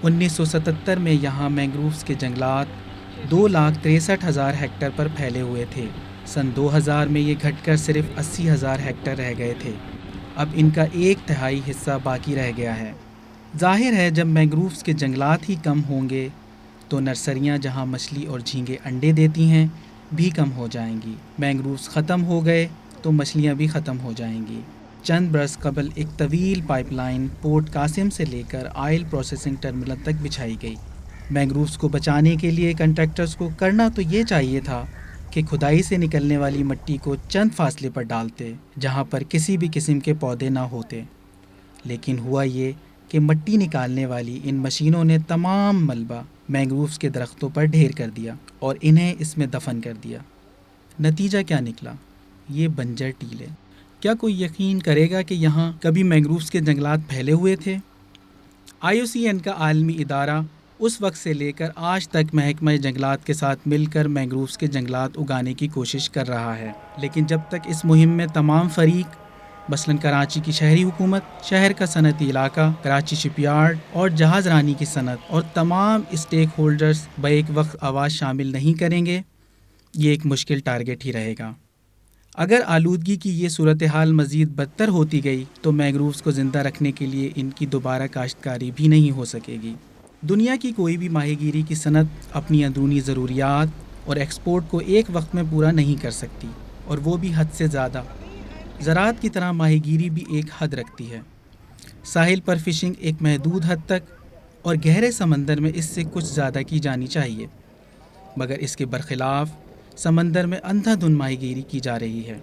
1977 میں یہاں مینگرووز کے جنگلات 2,63,000 ہیکٹر پر پھیلے ہوئے تھے۔ سن 2000 میں یہ گھٹ کر صرف 80,000 ہیکٹر رہ گئے تھے۔ اب ان کا 1/3 حصہ باقی رہ گیا ہے۔ ظاہر ہے جب مینگرووز کے جنگلات ہی کم ہوں گے تو نرسریاں جہاں مچھلی اور جھینگے انڈے دیتی ہیں بھی کم ہو جائیں گی۔ مینگرووز ختم ہو گئے تو مچھلیاں بھی ختم ہو جائیں گی۔ چند برس قبل ایک طویل پائپ لائن پورٹ قاسم سے لے کر آئل پروسیسنگ ٹرمینل تک بچھائی گئی۔ مینگرووز کو بچانے کے لیے کنٹریکٹرز کو کرنا تو یہ چاہیے تھا کہ کھدائی سے نکلنے والی مٹی کو چند فاصلے پر ڈالتے جہاں پر کسی بھی قسم کے پودے نہ ہوتے، لیکن ہوا یہ کہ مٹی نکالنے والی ان مشینوں نے تمام ملبہ مینگرووز کے درختوں پر ڈھیر کر دیا اور انہیں اس میں دفن کر دیا۔ نتیجہ کیا نکلا؟ یہ بنجر ٹیلے۔ کیا کوئی یقین کرے گا کہ یہاں کبھی مینگرووز کے جنگلات پھیلے ہوئے تھے؟ IUCN کا عالمی ادارہ اس وقت سے لے کر آج تک محکمہ جنگلات کے ساتھ مل کر مینگرووز کے جنگلات اگانے کی کوشش کر رہا ہے، لیکن جب تک اس مہم میں تمام فریق مثلاً کراچی کی شہری حکومت، شہر کا صنعتی علاقہ، کراچی شپ یارڈ اور جہاز رانی کی صنعت اور تمام اسٹیک ہولڈرز بیک وقت آواز شامل نہیں کریں گے، یہ ایک مشکل ٹارگٹ ہی رہے گا۔ اگر آلودگی کی یہ صورتحال مزید بدتر ہوتی گئی تو مینگرووز کو زندہ رکھنے کے لیے ان کی دوبارہ کاشتکاری بھی نہیں ہو سکے گی۔ دنیا کی کوئی بھی ماہی گیری کی صنعت اپنی اندرونی ضروریات اور ایکسپورٹ کو ایک وقت میں پورا نہیں کر سکتی، اور وہ بھی حد سے زیادہ۔ زراعت کی طرح ماہی گیری بھی ایک حد رکھتی ہے۔ ساحل پر فشنگ ایک محدود حد تک اور گہرے سمندر میں اس سے کچھ زیادہ کی جانی چاہیے، مگر اس کے برخلاف سمندر میں اندھا دھند ماہی گیری کی جا رہی ہے۔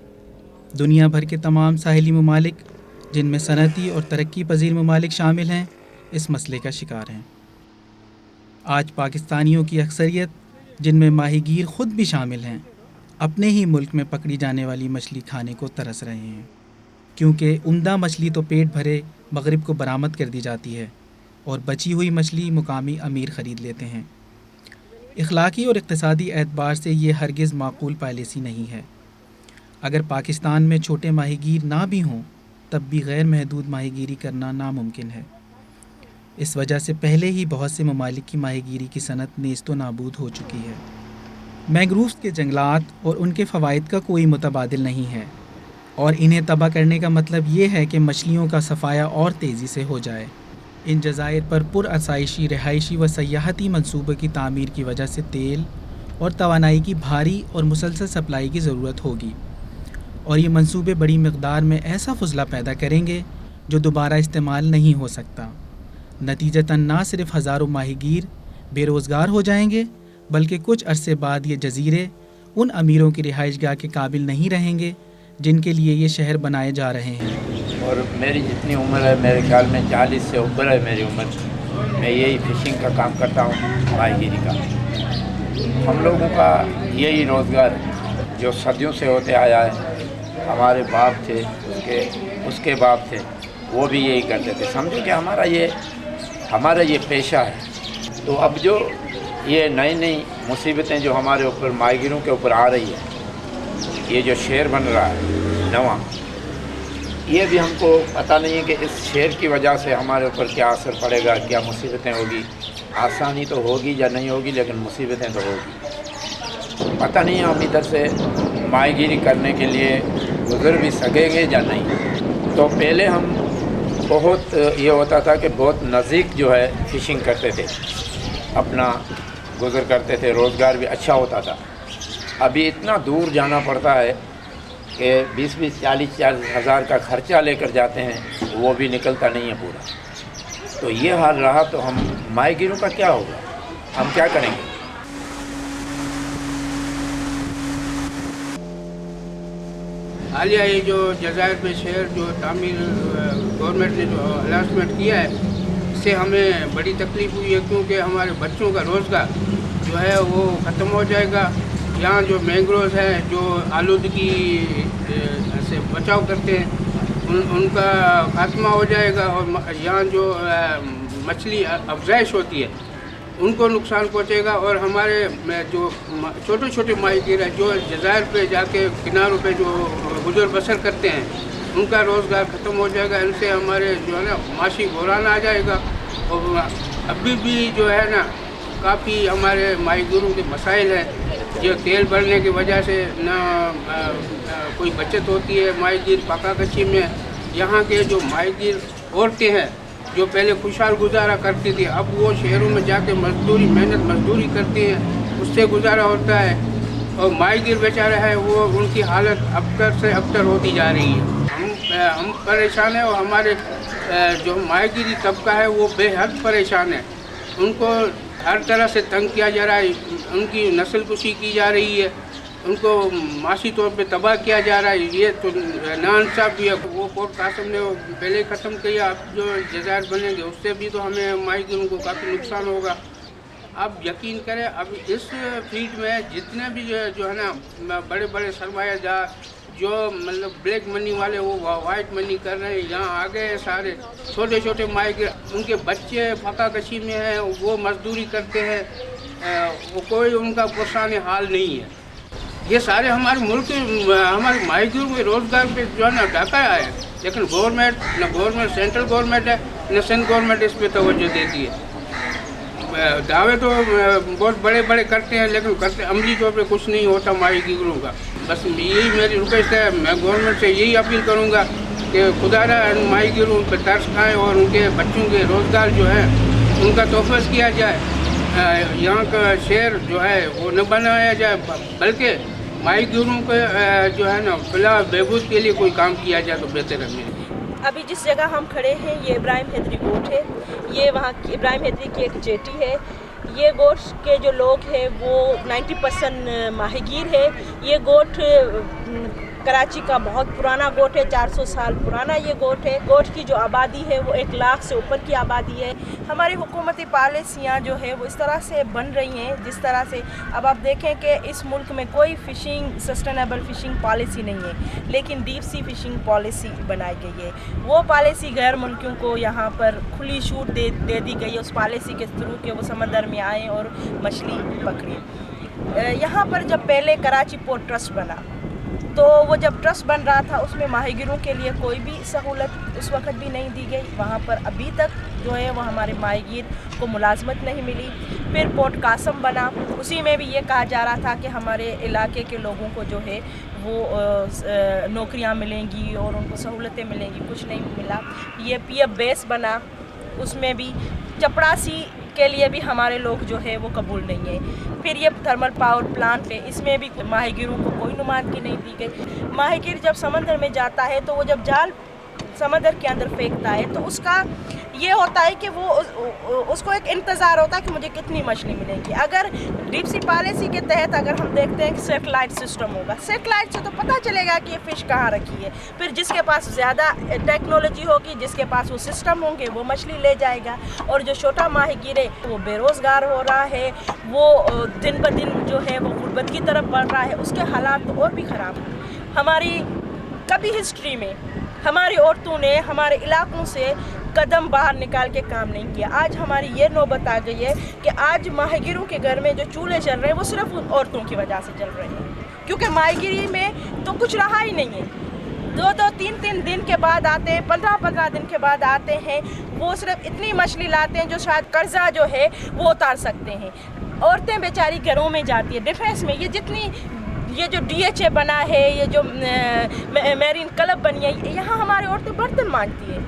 دنیا بھر کے تمام ساحلی ممالک، جن میں صنعتی اور ترقی پذیر ممالک شامل ہیں، اس مسئلے کا شکار ہیں۔ آج پاکستانیوں کی اکثریت، جن میں ماہی گیر خود بھی شامل ہیں، اپنے ہی ملک میں پکڑی جانے والی مچھلی کھانے کو ترس رہے ہیں، کیونکہ عمدہ مچھلی تو پیٹ بھرے مغرب کو برآمد کر دی جاتی ہے اور بچی ہوئی مچھلی مقامی امیر خرید لیتے ہیں۔ اخلاقی اور اقتصادی اعتبار سے یہ ہرگز معقول پالیسی نہیں ہے۔ اگر پاکستان میں چھوٹے ماہی گیر نہ بھی ہوں تب بھی غیر محدود ماہی گیری کرنا ناممکن ہے۔ اس وجہ سے پہلے ہی بہت سے ممالک کی ماہی گیری کی صنعت نیست و نابود ہو چکی ہے۔ مینگرووز کے جنگلات اور ان کے فوائد کا کوئی متبادل نہیں ہے، اور انہیں تباہ کرنے کا مطلب یہ ہے کہ مچھلیوں کا صفایا اور تیزی سے ہو جائے۔ ان جزائر پر پرآسائشی رہائشی و سیاحتی منصوبے کی تعمیر کی وجہ سے تیل اور توانائی کی بھاری اور مسلسل سپلائی کی ضرورت ہوگی، اور یہ منصوبے بڑی مقدار میں ایسا فضلہ پیدا کریں گے جو دوبارہ استعمال نہیں ہو سکتا۔ نتیجتاً نہ صرف ہزاروں ماہی گیر بے روزگار ہو جائیں گے، بلکہ کچھ عرصے بعد یہ جزیرے ان امیروں کی رہائش گاہ کے قابل نہیں رہیں گے جن کے لیے یہ شہر بنائے جا رہے ہیں۔ اور میری جتنی عمر ہے، میرے خیال میں 40 سے اوپر ہے میری عمر، میں یہی فشنگ کا کام کرتا ہوں، ماہی گیری کا۔ ہم لوگوں کا یہی روزگار جو صدیوں سے ہوتے آیا ہے، ہمارے باپ تھے، اس کے باپ تھے، وہ بھی یہی کرتے تھے۔ سمجھو کہ ہمارا یہ پیشہ ہے۔ تو اب جو یہ نئی نئی مصیبتیں جو ہمارے اوپر ماہی گیروں کے اوپر آ رہی ہے، یہ جو شہر بن رہا ہے نواں، یہ بھی ہم کو پتہ نہیں ہے کہ اس شہر کی وجہ سے ہمارے اوپر کیا اثر پڑے گا، کیا مصیبتیں ہوگی۔ آسانی تو ہوگی یا نہیں ہوگی، لیکن مصیبتیں تو ہوگی۔ پتہ نہیں ہے ہم ادھر سے ماہی گیری کرنے کے لیے گزر بھی سکیں گے یا نہیں۔ تو پہلے ہم بہت یہ ہوتا تھا کہ بہت نزدیک جو ہے فشنگ کرتے تھے، اپنا گزر کرتے تھے، روزگار بھی اچھا ہوتا تھا۔ ابھی اتنا دور جانا پڑتا ہے کہ 20 40 ہزار کا خرچہ لے کر جاتے ہیں، وہ بھی نکلتا نہیں ہے پورا۔ تو یہ حال رہا تو ہم ماہی گیروں کا کیا ہوگا، ہم کیا کریں گے؟ حالیہ یہ جو جزائر میں شہر جو تعمیر گورنمنٹ نے جو اناؤنسمنٹ کیا ہے، اس سے ہمیں بڑی تکلیف ہوئی ہے، کیونکہ ہمارے بچوں کا روزگار جو ہے وہ ختم ہو جائے گا۔ یہاں جو مینگرووز ہیں جو آلودگی سے بچاؤ کرتے ہیں، ان کا خاتمہ ہو جائے گا، اور یہاں جو مچھلی افزائش ہوتی ہے ان کو نقصان پہنچے گا، اور ہمارے جو چھوٹے چھوٹے ماہی گیر ہیں جو جزائر پہ جا کے کناروں پہ جو گزر بسر کرتے ہیں، ان کا روزگار ختم ہو جائے گا۔ ان سے ہمارے جو ہے نا معاشی بحران آ جائے گا، اور ابھی بھی جو ہے نا کافی ہمارے ماہی گیروں کے مسائل ہیں، جو تیل بڑھنے کی وجہ سے نہ کوئی بچت ہوتی ہے ماہی گیر پکا کشی میں. یہاں کے جو ماہی گیر عورتیں ہیں جو پہلے خوشحال گزارا کرتی تھی، اب وہ شہروں میں جا کے محنت مزدوری کرتی ہیں، اس سے گزارا ہوتا ہے. اور ماہی گیر بیچارے ہیں وہ ان کی حالت ابتر سے ابتر ہوتی جا رہی ہے. ہم پریشان ہیں اور ہمارے جو ماہی گیری طبقہ ہے وہ بے حد پریشان ہے. ان کو ہر طرح سے تنگ کیا جا رہا ہے، ان کی نسل کشی کی جا رہی ہے، ان کو معاشی طور پہ تباہ کیا جا رہا ہے. یہ تو ناانصافی ہے. وہ پورٹ قاسم نے پہلے ہی ختم کیا، اب جو جزائر بنیں گے اس سے بھی تو ہمیں ماہی گیروں کو کافی نقصان ہوگا. اب یقین کریں اب اس فیلڈ میں جتنے بھی جو ہے نا بڑے بڑے سرمایہ دار جو مطلب بلیک منی والے وہ وائٹ منی کر رہے ہیں، یہاں آ گئے سارے چھوٹے چھوٹے ماہی گیر، ان کے بچے پھکا کشی میں ہیں، وہ مزدوری کرتے ہیں، وہ کوئی ان کا پرسان حال نہیں ہے. یہ سارے ہمارے ملک ہمارے ماہی گیروں کے روزگار پہ جو ہے نا ڈاکہ آیا ہے. لیکن گورنمنٹ سینٹرل گورنمنٹ ہے نہ سندھ گورنمنٹ اس پہ توجہ دیتی ہے. دعوے تو بہت بڑے بڑے کرتے ہیں لیکن کرتے عملی طور پہ کچھ نہیں ہوتا ماہی گیروں کا. بس یہی میری ریکویسٹ ہے، میں گورنمنٹ سے یہی اپیل کروں گا کہ خدا را ماہی گیروں پہ ترس کھائیں اور ان کے بچوں کے روزگار جو ہے ان کا تحفظ کیا جائے. یہاں کا شہر جو ہے وہ نہ بنایا جائے بلکہ ماہی گیروں کے جو ہے نا فلاح بہبود کے لیے کوئی کام کیا جائے تو بہتر ہے. ابھی جس جگہ ہم کھڑے ہیں یہ ابراہیم حیدری گوٹ ہے. یہ وہاں کی ابراہیم حیدری کی ایک جیٹی ہے. یہ گوٹ کے جو لوگ ہیں وہ 90% ماہی گیر ہے. یہ گوٹ کراچی کا بہت پرانا گوٹ ہے، 400 سال پرانا یہ گوٹ ہے. گوٹ کی جو آبادی ہے وہ 1 لاکھ سے اوپر کی آبادی ہے. ہماری حکومتی پالیسیاں جو ہے وہ اس طرح سے بن رہی ہیں جس طرح سے اب آپ دیکھیں کہ اس ملک میں کوئی سسٹینیبل فشنگ پالیسی نہیں ہے، لیکن ڈیپ سی فشنگ پالیسی بنائی گئی ہے. وہ پالیسی غیر ملکیوں کو یہاں پر کھلی چھوٹ دے دی گئی ہے اس پالیسی کے تھرو کہ وہ سمندر میں آئیں اور مچھلی پکڑیں. یہاں پر جب پہلے کراچی پورٹ ٹرسٹ بنا تو وہ جب ٹرسٹ بن رہا تھا اس میں ماہی گیروں کے لیے کوئی بھی سہولت اس وقت بھی نہیں دی گئی. وہاں پر ابھی تک جو ہے وہ ہمارے ماہی گیر کو ملازمت نہیں ملی. پھر پورٹ قاسم بنا، اسی میں بھی یہ کہا جا رہا تھا کہ ہمارے علاقے کے لوگوں کو جو ہے وہ نوکریاں ملیں گی اور ان کو سہولتیں ملیں گی. کچھ نہیں ملا. یہ پی ایف بیس بنا، اس میں بھی چپڑاسی کے لیے بھی ہمارے لوگ جو ہے وہ قبول نہیں ہے. پھر یہ تھرمل پاور پلانٹ ہے، اس میں بھی ماہی گیروں کو کوئی نمائندگی نہیں دی گئی. ماہی گیر جب سمندر میں جاتا ہے تو وہ جب جال سمندر کے اندر پھینکتا ہے تو اس کا یہ ہوتا ہے کہ وہ اس کو ایک انتظار ہوتا ہے کہ مجھے کتنی مچھلی ملے گی. اگر ڈیپ سی پالیسی کے تحت اگر ہم دیکھتے ہیں کہ سیٹلائٹ سسٹم ہوگا، سیٹلائٹ سے تو پتہ چلے گا کہ یہ فش کہاں رکھی ہے. پھر جس کے پاس زیادہ ٹیکنالوجی ہوگی، جس کے پاس وہ سسٹم ہوں گے، وہ مچھلی لے جائے گا. اور جو چھوٹا ماہی گیر ہے وہ بے روزگار ہو رہا ہے، وہ دن بدن جو ہے وہ غربت کی طرف بڑھ رہا ہے. اس کے حالات تو اور بھی خراب ہیں. ہماری کبھی ہسٹری میں ہماری عورتوں نے ہمارے علاقوں سے قدم باہر نکال کے کام نہیں کیا. آج ہماری یہ نوبت آ گئی ہے کہ آج ماہی گیروں کے گھر میں جو چولہے چل رہے ہیں وہ صرف عورتوں کی وجہ سے چل رہے ہیں، کیونکہ ماہی گیری میں تو کچھ رہا ہی نہیں ہے. 2-3 دن کے بعد آتے ہیں، 15 دن کے بعد آتے ہیں. وہ صرف اتنی مچھلی لاتے ہیں جو شاید قرضہ جو ہے وہ اتار سکتے ہیں. عورتیں بیچاری گھروں میں جاتی ہے ڈیفینس میں. یہ جو ڈی ایچ اے بنا ہے، یہ جو میرین کلب بنی ہے، یہاں ہماری عورتیں برتن مانجتی ہیں.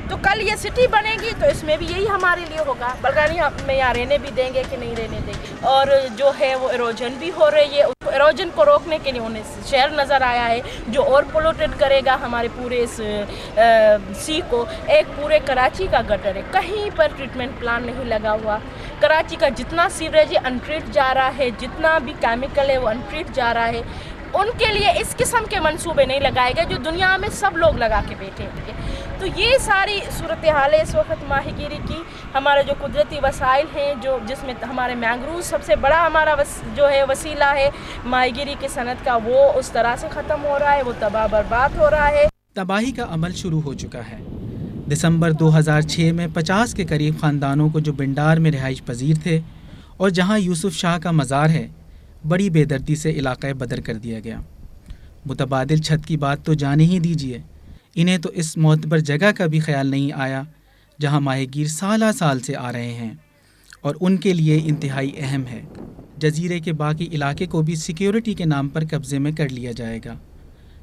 تو کل یہ سٹی بنے گی تو اس میں بھی یہی ہمارے لیے ہوگا. بلکہ نہیں ہمیں یہاں رہنے بھی دیں گے کہ نہیں رہنے دیں گے. اور جو ہے وہ ایروجن بھی ہو رہی ہے. ایروجن کو روکنے کے لیے انہیں شہر نظر آیا ہے جو اور پولوٹیڈ کرے گا ہمارے پورے اس سی کو. ایک پورے کراچی کا گٹر ہے، کہیں پر ٹریٹمنٹ پلان نہیں لگا ہوا. کراچی کا جتنا سیوریج ہے انٹریٹ جا رہا ہے، جتنا بھی کیمیکل ہے وہ انٹریٹ جا رہا ہے. ان کے لیے اس قسم کے منصوبے نہیں لگائے گئے جو دنیا میں سب لوگ لگا کے بیٹھے ہیں. تو یہ ساری صورتحال ہے اس وقت ماہی گیری کی. ہمارے جو قدرتی وسائل ہیں جس میں ہمارے مینگروو سب سے بڑا ہمارا جو ہے وسیلہ ہے ماہی گیری کی صنعت کا، وہ اس طرح سے ختم ہو رہا ہے، وہ تباہ برباد ہو رہا ہے. تباہی کا عمل شروع ہو چکا ہے. دسمبر 2006 میں 50 کے قریب خاندانوں کو جو بنڈار میں رہائش پذیر تھے اور جہاں یوسف شاہ کا مزار ہے، بڑی بے دردی سے علاقہ بدر کر دیا گیا. متبادل چھت کی بات تو جانے ہی دیجیے، انہیں تو اس معتبر جگہ کا بھی خیال نہیں آیا جہاں ماہی گیر سالہ سال سے آ رہے ہیں اور ان کے لیے انتہائی اہم ہے۔ جزیرے کے باقی علاقے کو بھی سیکیورٹی کے نام پر قبضے میں کر لیا جائے گا۔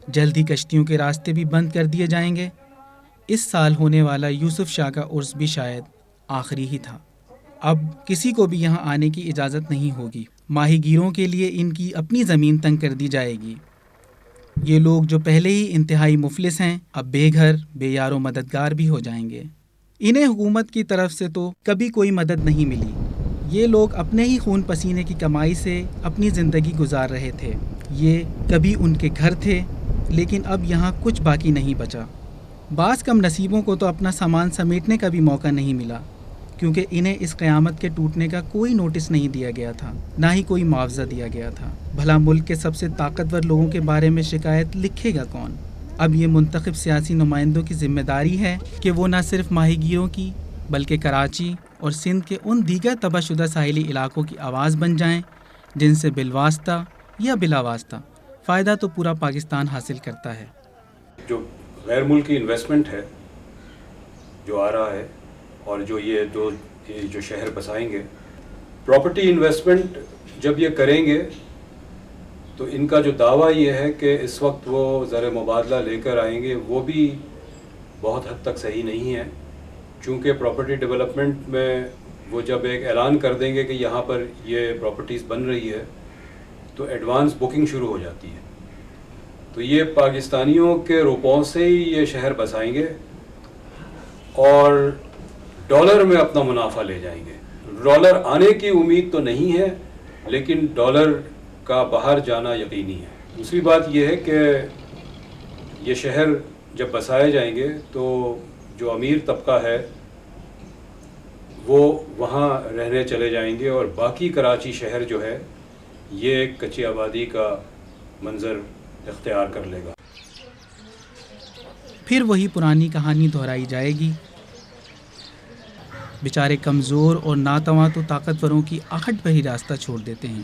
جلد ہی کشتیوں کے راستے بھی بند کر دیے جائیں گے۔ اس سال ہونے والا یوسف شاہ کا عرس بھی شاید آخری ہی تھا۔ اب کسی کو بھی یہاں آنے کی اجازت نہیں ہوگی۔ ماہی گیروں کے لیے ان کی اپنی زمین تنگ کر دی جائے گی۔ یہ لوگ جو پہلے ہی انتہائی مفلس ہیں، اب بے گھر، بے یار و مددگار بھی ہو جائیں گے۔ انہیں حکومت کی طرف سے تو کبھی کوئی مدد نہیں ملی۔ یہ لوگ اپنے ہی خون پسینے کی کمائی سے اپنی زندگی گزار رہے تھے۔ یہ کبھی ان کے گھر تھے، لیکن اب یہاں کچھ باقی نہیں بچا۔ بعض کم نصیبوں کو تو اپنا سامان سمیٹنے کا بھی موقع نہیں ملا، کیونکہ انہیں اس قیامت کے ٹوٹنے کا کوئی نوٹس نہیں دیا گیا تھا، نہ ہی کوئی معاوضہ دیا گیا تھا۔ بھلا ملک کے سب سے طاقتور لوگوں کے بارے میں شکایت لکھے گا کون؟ اب یہ منتخب سیاسی نمائندوں کی ذمہ داری ہے کہ وہ نہ صرف ماہی گیروں کی بلکہ کراچی اور سندھ کے ان دیگر تباہ شدہ ساحلی علاقوں کی آواز بن جائیں جن سے بالواسطہ یا بلا واسطہ فائدہ تو پورا پاکستان حاصل کرتا ہے۔ جو غیر ملکی انویسٹمنٹ ہے جو آ رہا ہے، اور جو جو شہر بسائیں گے، پراپرٹی انویسٹمنٹ جب یہ کریں گے تو ان کا جو دعویٰ یہ ہے کہ اس وقت وہ زر مبادلہ لے کر آئیں گے، وہ بھی بہت حد تک صحیح نہیں ہے، چونکہ پراپرٹی ڈیولپمنٹ میں وہ جب ایک اعلان کر دیں گے کہ یہاں پر یہ پراپرٹیز بن رہی ہے تو ایڈوانس بکنگ شروع ہو جاتی ہے۔ تو یہ پاکستانیوں کے روپوں سے ہی یہ شہر بسائیں گے اور ڈالر میں اپنا منافع لے جائیں گے۔ ڈالر آنے کی امید تو نہیں ہے، لیکن ڈالر کا باہر جانا یقینی ہے۔ دوسری بات یہ ہے کہ یہ شہر جب بسائے جائیں گے تو جو امیر طبقہ ہے وہ وہاں رہنے چلے جائیں گے، اور باقی کراچی شہر جو ہے یہ ایک کچی آبادی کا منظر اختیار کر لے گا۔ پھر وہی پرانی کہانی دہرائی جائے گی۔ بیچارے کمزور اور ناتواں تو طاقتوروں کی آہٹ پہ ہی راستہ چھوڑ دیتے ہیں۔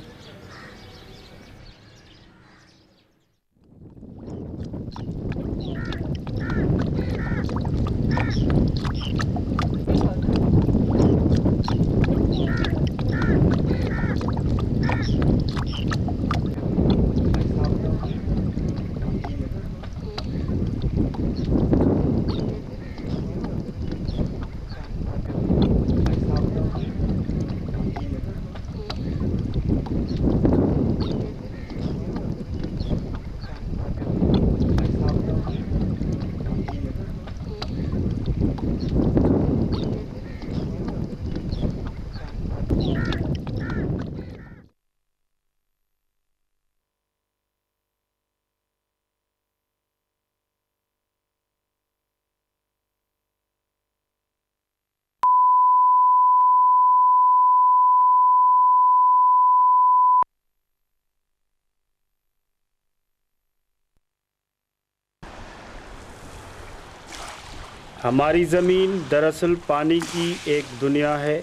ہماری زمین دراصل پانی کی ایک دنیا ہے۔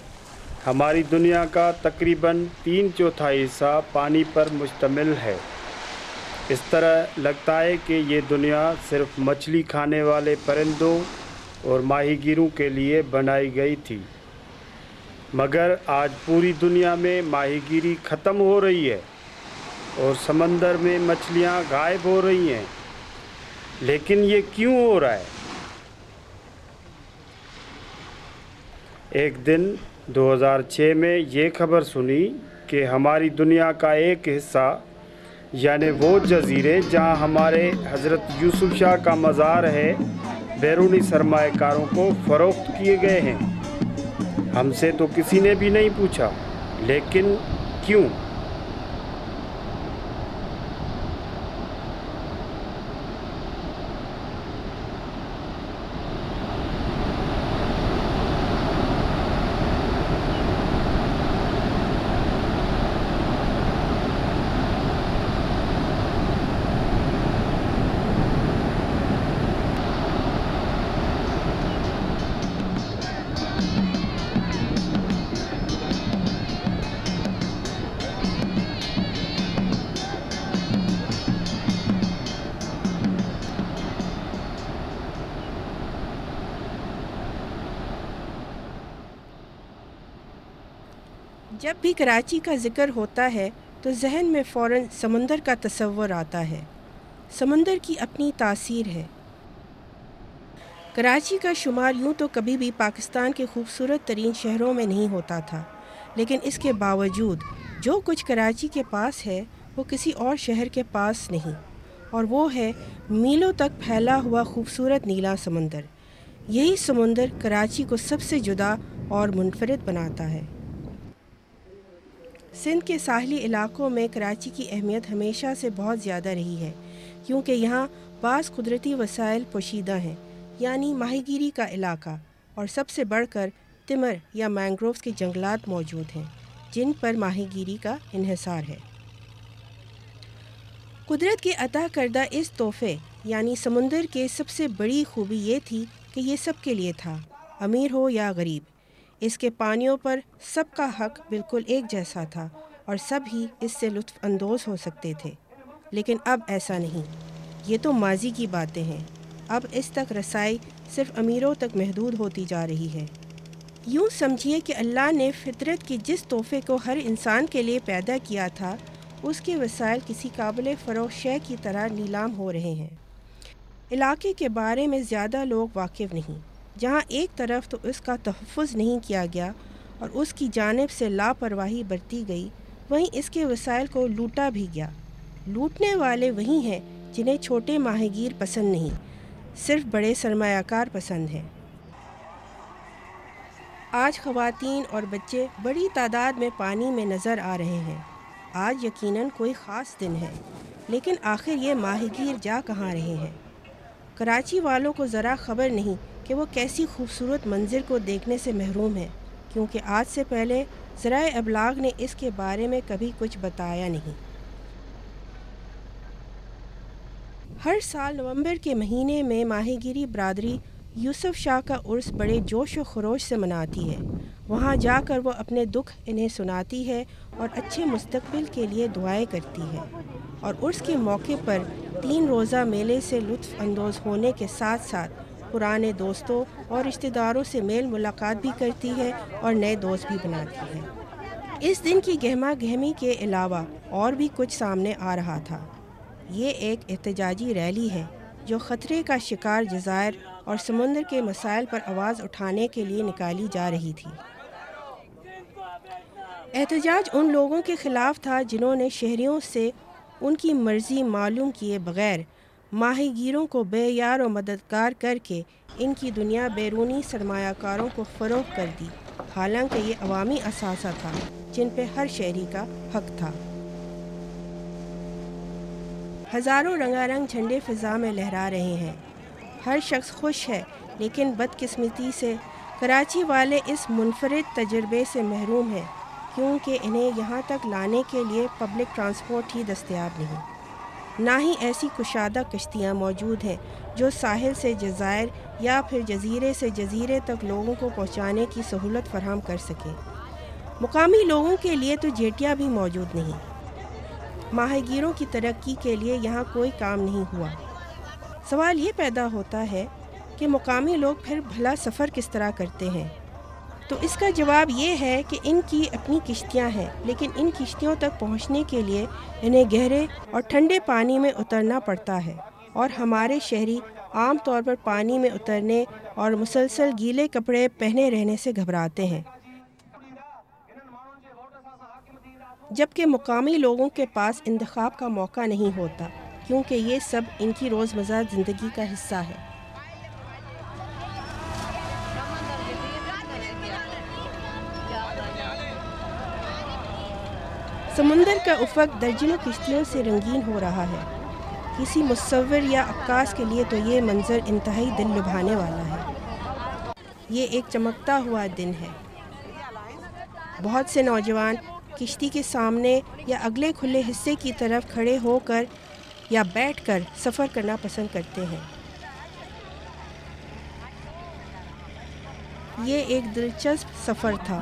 ہماری دنیا کا تقریباً 3/4 حصہ پانی پر مشتمل ہے۔ اس طرح لگتا ہے کہ یہ دنیا صرف مچھلی کھانے والے پرندوں اور ماہی گیروں کے لیے بنائی گئی تھی، مگر آج پوری دنیا میں ماہی گیری ختم ہو رہی ہے اور سمندر میں مچھلیاں غائب ہو رہی ہیں۔ لیکن یہ کیوں ہو رہا ہے؟ ایک دن 2006 میں یہ خبر سنی کہ ہماری دنیا کا ایک حصہ، یعنی وہ جزیرے جہاں ہمارے حضرت یوسف شاہ کا مزار ہے، بیرونی سرمایہ کاروں کو فروخت کیے گئے ہیں۔ ہم سے تو کسی نے بھی نہیں پوچھا، لیکن کیوں؟ جب بھی کراچی کا ذکر ہوتا ہے تو ذہن میں فوراً سمندر کا تصور آتا ہے۔ سمندر کی اپنی تاثیر ہے۔ کراچی کا شمار یوں تو کبھی بھی پاکستان کے خوبصورت ترین شہروں میں نہیں ہوتا تھا، لیکن اس کے باوجود جو کچھ کراچی کے پاس ہے وہ کسی اور شہر کے پاس نہیں، اور وہ ہے میلوں تک پھیلا ہوا خوبصورت نیلا سمندر۔ یہی سمندر کراچی کو سب سے جدا اور منفرد بناتا ہے۔ سندھ کے ساحلی علاقوں میں کراچی کی اہمیت ہمیشہ سے بہت زیادہ رہی ہے، کیونکہ یہاں بعض قدرتی وسائل پوشیدہ ہیں، یعنی ماہی گیری کا علاقہ، اور سب سے بڑھ کر تمر یا مینگرووز کے جنگلات موجود ہیں جن پر ماہی گیری کا انحصار ہے۔ قدرت کے عطا کردہ اس تحفے یعنی سمندر کے سب سے بڑی خوبی یہ تھی کہ یہ سب کے لیے تھا، امیر ہو یا غریب۔ اس کے پانیوں پر سب کا حق بالکل ایک جیسا تھا اور سب ہی اس سے لطف اندوز ہو سکتے تھے، لیکن اب ایسا نہیں۔ یہ تو ماضی کی باتیں ہیں۔ اب اس تک رسائی صرف امیروں تک محدود ہوتی جا رہی ہے۔ یوں سمجھیے کہ اللہ نے فطرت کے جس تحفے کو ہر انسان کے لیے پیدا کیا تھا، اس کے وسائل کسی قابل فروخت شے کی طرح نیلام ہو رہے ہیں۔ علاقے کے بارے میں زیادہ لوگ واقف نہیں۔ جہاں ایک طرف تو اس کا تحفظ نہیں کیا گیا اور اس کی جانب سے لاپرواہی برتی گئی، وہیں اس کے وسائل کو لوٹا بھی گیا۔ لوٹنے والے وہی ہیں جنہیں چھوٹے ماہی گیر پسند نہیں، صرف بڑے سرمایہ کار پسند ہیں۔ آج خواتین اور بچے بڑی تعداد میں پانی میں نظر آ رہے ہیں۔ آج یقیناً کوئی خاص دن ہے، لیکن آخر یہ ماہی گیر جا کہاں رہے ہیں؟ کراچی والوں کو ذرا خبر نہیں کہ وہ کیسی خوبصورت منظر کو دیکھنے سے محروم ہیں، کیونکہ آج سے پہلے ذرائع ابلاغ نے اس کے بارے میں کبھی کچھ بتایا نہیں۔ ہر سال نومبر کے مہینے میں ماہی گیری برادری یوسف شاہ کا عرس بڑے جوش و خروش سے مناتی ہے۔ وہاں جا کر وہ اپنے دکھ انہیں سناتی ہے اور اچھے مستقبل کے لیے دعائیں کرتی ہے، اور عرس کے موقع پر 3 روزہ میلے سے لطف اندوز ہونے کے ساتھ ساتھ پرانے دوستوں اور رشتہ داروں سے میل ملاقات بھی کرتی ہے اور نئے دوست بھی بناتی ہے۔ اس دن کی گہما گہمی کے علاوہ اور بھی کچھ سامنے آ رہا تھا۔ یہ ایک احتجاجی ریلی ہے جو خطرے کا شکار جزائر اور سمندر کے مسائل پر آواز اٹھانے کے لیے نکالی جا رہی تھی۔ احتجاج ان لوگوں کے خلاف تھا جنہوں نے شہریوں سے ان کی مرضی معلوم کیے بغیر ماہی گیروں کو بے یار و مددگار کر کے ان کی دنیا بیرونی سرمایہ کاروں کو فروخت کر دی، حالانکہ یہ عوامی اثاثہ تھا جن پہ ہر شہری کا حق تھا۔ ہزاروں رنگا رنگ جھنڈے فضا میں لہرا رہے ہیں۔ ہر شخص خوش ہے، لیکن بدقسمتی سے کراچی والے اس منفرد تجربے سے محروم ہیں، کیونکہ انہیں یہاں تک لانے کے لیے پبلک ٹرانسپورٹ ہی دستیاب نہیں۔ نہ ہی ایسی کشادہ کشتیاں موجود ہیں جو ساحل سے جزائر یا پھر جزیرے سے جزیرے تک لوگوں کو پہنچانے کی سہولت فراہم کر سکیں۔ مقامی لوگوں کے لیے تو جیٹیاں بھی موجود نہیں۔ ماہی گیروں کی ترقی کے لیے یہاں کوئی کام نہیں ہوا۔ سوال یہ پیدا ہوتا ہے کہ مقامی لوگ پھر بھلا سفر کس طرح کرتے ہیں؟ تو اس کا جواب یہ ہے کہ ان کی اپنی کشتیاں ہیں، لیکن ان کشتیوں تک پہنچنے کے لیے انہیں گہرے اور ٹھنڈے پانی میں اترنا پڑتا ہے، اور ہمارے شہری عام طور پر پانی میں اترنے اور مسلسل گیلے کپڑے پہنے رہنے سے گھبراتے ہیں، جبکہ مقامی لوگوں کے پاس انتخاب کا موقع نہیں ہوتا، کیونکہ یہ سب ان کی روزمرہ زندگی کا حصہ ہے۔ سمندر کا افق درجنوں کشتیوں سے رنگین ہو رہا ہے۔ کسی مصور یا عکاس کے لیے تو یہ منظر انتہائی دل لبھانے والا ہے۔ یہ ایک چمکتا ہوا دن ہے۔ بہت سے نوجوان کشتی کے سامنے یا اگلے کھلے حصے کی طرف کھڑے ہو کر یا بیٹھ کر سفر کرنا پسند کرتے ہیں۔ یہ ایک دلچسپ سفر تھا۔